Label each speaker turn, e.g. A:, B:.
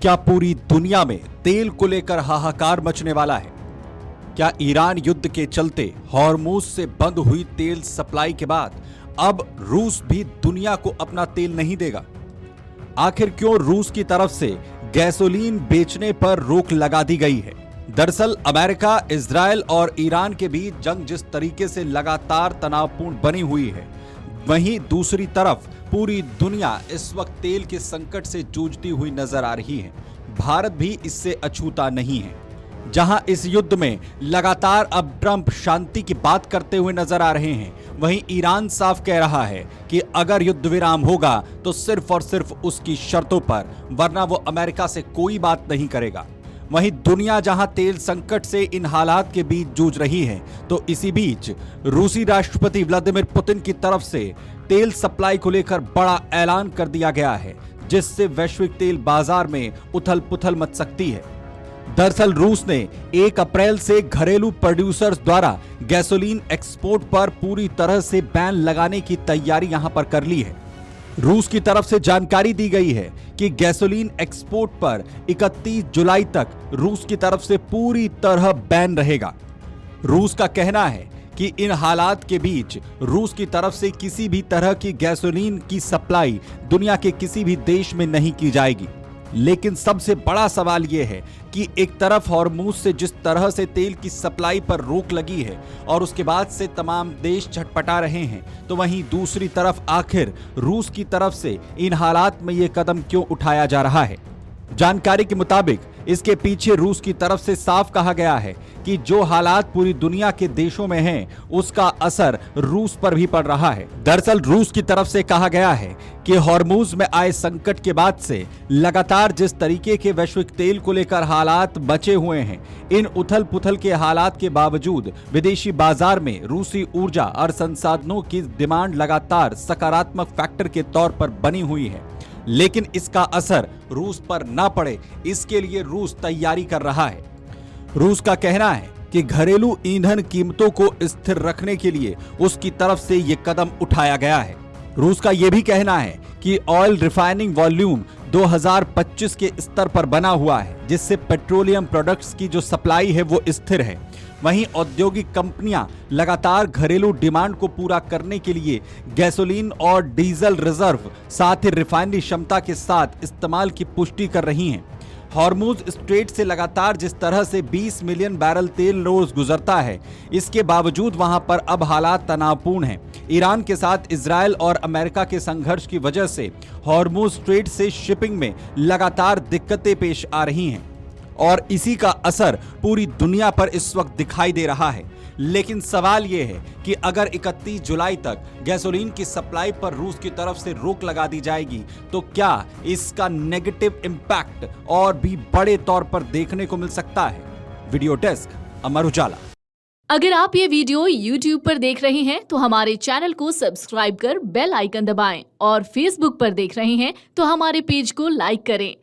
A: क्या पूरी दुनिया में तेल को लेकर हाहाकार मचने वाला है? क्या ईरान युद्ध के चलते हॉर्मुज से बंद हुई तेल सप्लाई के बाद अब रूस भी दुनिया को अपना तेल नहीं देगा? आखिर क्यों रूस की तरफ से गैसोलीन बेचने पर रोक लगा दी गई है? दरअसल अमेरिका, इजराइल और ईरान के बीच जंग जिस तरीके से लगातार तनावपूर्ण बनी हुई है, वहीं दूसरी तरफ पूरी दुनिया इस वक्त तेल के संकट से जूझती हुई नजर आ रही है। भारत भी इससे अछूता नहीं है। जहां इस युद्ध में लगातार अब ट्रंप शांति की बात करते हुए नजर आ रहे हैं, वहीं ईरान साफ कह रहा है कि अगर युद्ध विराम होगा तो सिर्फ और सिर्फ उसकी शर्तों पर, वरना वो अमेरिका से कोई बात नहीं करेगा। वहीं दुनिया जहां तेल संकट से इन हालात के बीच जूझ रही है, तो इसी बीच रूसी राष्ट्रपति व्लादिमीर पुतिन की तरफ से तेल सप्लाई को लेकर बड़ा ऐलान कर दिया गया है, जिससे वैश्विक तेल बाजार में उथल पुथल मच सकती है। दरअसल रूस ने 1 अप्रैल से घरेलू प्रोड्यूसर्स द्वारा गैसोलीन एक्सपोर्ट पर पूरी तरह से बैन लगाने की तैयारी यहां पर कर ली है। रूस की तरफ से जानकारी दी गई है कि गैसोलीन एक्सपोर्ट पर 31 जुलाई तक रूस की तरफ से पूरी तरह बैन रहेगा। रूस का कहना है कि इन हालात के बीच रूस की तरफ से किसी भी तरह की गैसोलीन की सप्लाई दुनिया के किसी भी देश में नहीं की जाएगी। लेकिन सबसे बड़ा सवाल यह है कि एक तरफ हॉर्मुज से जिस तरह से तेल की सप्लाई पर रोक लगी है और उसके बाद से तमाम देश छटपटा रहे हैं, तो वहीं दूसरी तरफ आखिर रूस की तरफ से इन हालात में यह कदम क्यों उठाया जा रहा है? जानकारी के मुताबिक इसके पीछे रूस की तरफ से साफ कहा गया है कि जो हालात पूरी दुनिया के देशों में हैं, उसका असर रूस पर भी पड़ रहा है। दरअसल रूस की तरफ से कहा गया है कि हॉर्मुज में आए संकट के बाद से लगातार जिस तरीके के वैश्विक तेल को लेकर हालात बचे हुए हैं, इन उथल पुथल के हालात के बावजूद विदेशी बाजार में रूसी ऊर्जा और संसाधनों की डिमांड लगातार सकारात्मक फैक्टर के तौर पर बनी हुई है। लेकिन इसका असर रूस पर ना पड़े, इसके लिए रूस तैयारी कर रहा है। रूस का कहना है कि घरेलू ईंधन कीमतों को स्थिर रखने के लिए उसकी तरफ से यह कदम उठाया गया है। रूस का यह भी कहना है कि ऑयल रिफाइनिंग वॉल्यूम 2025 के स्तर पर बना हुआ है, जिससे पेट्रोलियम प्रोडक्ट्स की जो सप्लाई है वो स्थिर है। वहीं औद्योगिक कंपनियां लगातार घरेलू डिमांड को पूरा करने के लिए गैसोलीन और डीजल रिजर्व, साथ ही रिफाइनरी क्षमता के साथ इस्तेमाल की पुष्टि कर रही हैं। हॉर्मुज स्ट्रेट से लगातार जिस तरह से 20 मिलियन बैरल तेल रोज गुजरता है, इसके बावजूद वहां पर अब हालात तनावपूर्ण हैं। ईरान के साथ इजराइल और अमेरिका के संघर्ष की वजह से हॉर्मुज स्ट्रेट से शिपिंग में लगातार दिक्कतें पेश आ रही हैं और इसी का असर पूरी दुनिया पर इस वक्त दिखाई दे रहा है। लेकिन सवाल यह है कि अगर 31 जुलाई तक गैसोलीन की सप्लाई पर रूस की तरफ से रोक लगा दी जाएगी, तो क्या इसका नेगेटिव इंपैक्ट और भी बड़े तौर पर देखने को मिल सकता है? Video desk, Amar Ujala.
B: अगर आप ये वीडियो YouTube पर देख रहे हैं तो हमारे चैनल को सब्सक्राइब कर बेल आइकन दबाएं, और Facebook पर देख रहे हैं तो हमारे पेज को लाइक करें।